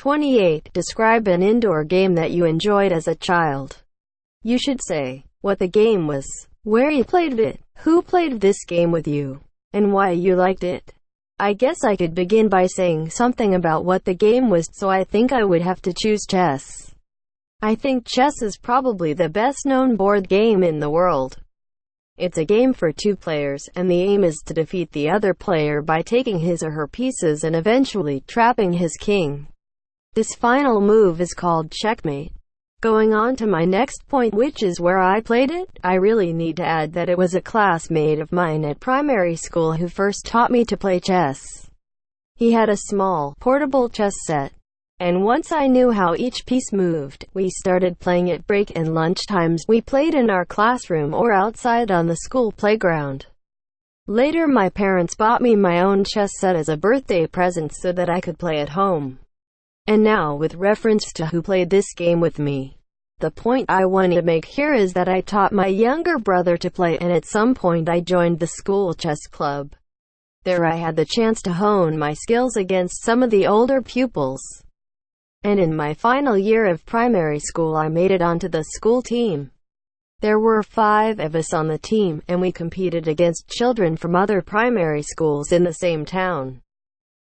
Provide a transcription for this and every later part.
28. Describe an indoor game that you enjoyed as a child. You should say what the game was, where you played it, who played this game with you, and why you liked it. I guess I could begin by saying something about what the game was, so I think I would have to choose chess. I think chess is probably the best known board game in the world. It's a game for two players, and the aim is to defeat the other player by taking his or her pieces and eventually trapping his king. This final move is called checkmate. Going on to my next point, which is where I played it, I really need to add that it was a classmate of mine at primary school who first taught me to play chess. He had a small, portable chess set, and once I knew how each piece moved, we started playing at break and lunch times. We played in our classroom or outside on the school playground. Later my parents bought me my own chess set as a birthday present so that I could play at home. And now, with reference to who played this game with me, the point I want to make here is that I taught my younger brother to play, and at some point I joined the school chess club. There I had the chance to hone my skills against some of the older pupils. And in my final year of primary school I made it onto the school team. There were 5 of us on the team, and we competed against children from other primary schools in the same town.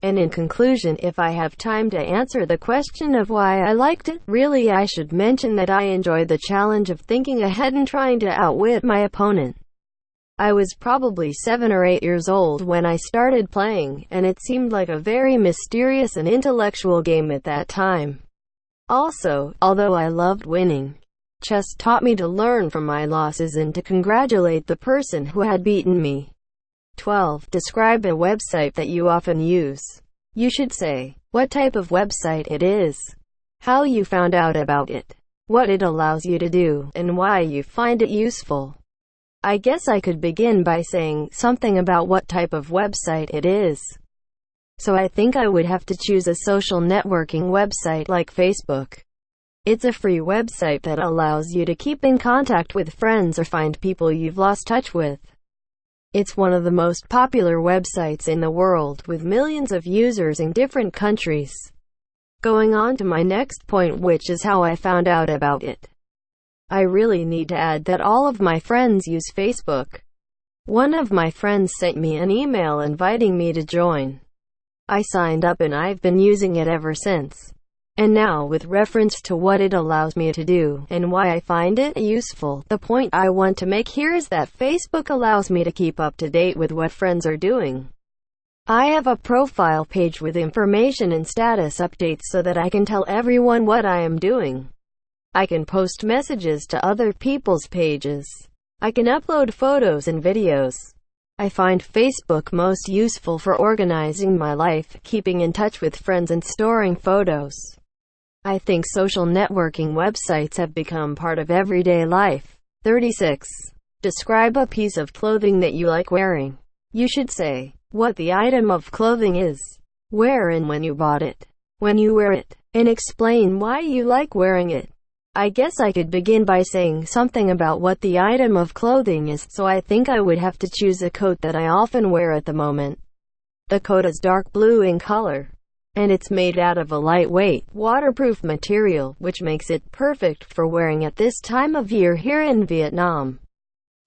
And in conclusion, if I have time to answer the question of why I liked it, really I should mention that I enjoyed the challenge of thinking ahead and trying to outwit my opponent. I was probably 7 or 8 years old when I started playing, and it seemed like a very mysterious and intellectual game at that time. Also, although I loved winning, chess taught me to learn from my losses and to congratulate the person who had beaten me. 12. Describe a website that you often use. You should say what type of website it is, how you found out about it, what it allows you to do, and why you find it useful. I guess I could begin by saying something about what type of website it is. So I think I would have to choose a social networking website like Facebook. It's a free website that allows you to keep in contact with friends or find people you've lost touch with. It's one of the most popular websites in the world, with millions of users in different countries. Going on to my next point, which is how I found out about it. I really need to add that all of my friends use Facebook. One of my friends sent me an email inviting me to join. I signed up and I've been using it ever since. And now, with reference to what it allows me to do, and why I find it useful, the point I want to make here is that Facebook allows me to keep up to date with what friends are doing. I have a profile page with information and status updates so that I can tell everyone what I am doing. I can post messages to other people's pages. I can upload photos and videos. I find Facebook most useful for organizing my life, keeping in touch with friends, and storing photos. I think social networking websites have become part of everyday life. 36. Describe a piece of clothing that you like wearing. You should say what the item of clothing is, where and when you bought it, when you wear it, and explain why you like wearing it. I guess I could begin by saying something about what the item of clothing is, so I think I would have to choose a coat that I often wear at the moment. The coat is dark blue in color, and it's made out of a lightweight, waterproof material, which makes it perfect for wearing at this time of year here in Vietnam.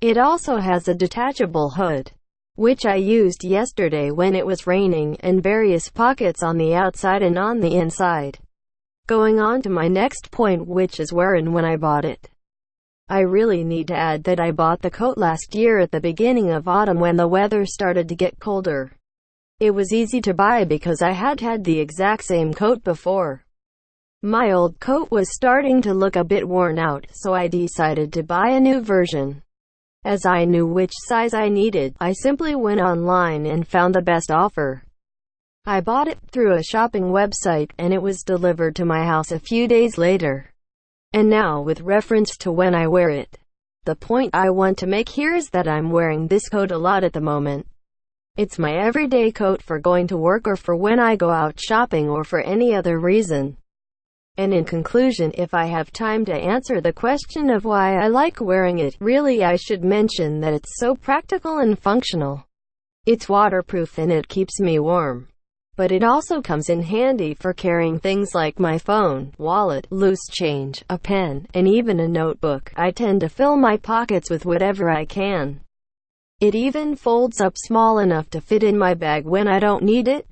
It also has a detachable hood, which I used yesterday when it was raining, and various pockets on the outside and on the inside. Going on to my next point, which is where and when I bought it. I really need to add that I bought the coat last year at the beginning of autumn when the weather started to get colder. It was easy to buy because I had had the exact same coat before. My old coat was starting to look a bit worn out, so I decided to buy a new version. As I knew which size I needed, I simply went online and found the best offer. I bought it through a shopping website, and it was delivered to my house a few days later. And now, with reference to when I wear it, the point I want to make here is that I'm wearing this coat a lot at the moment. It's my everyday coat for going to work, or for when I go out shopping, or for any other reason. And in conclusion, if I have time to answer the question of why I like wearing it, really I should mention that it's so practical and functional. It's waterproof and it keeps me warm. but it also comes in handy for carrying things like my phone, wallet, loose change, a pen, and even a notebook. I tend to fill my pockets with whatever I can. It even folds up small enough to fit in my bag when I don't need it.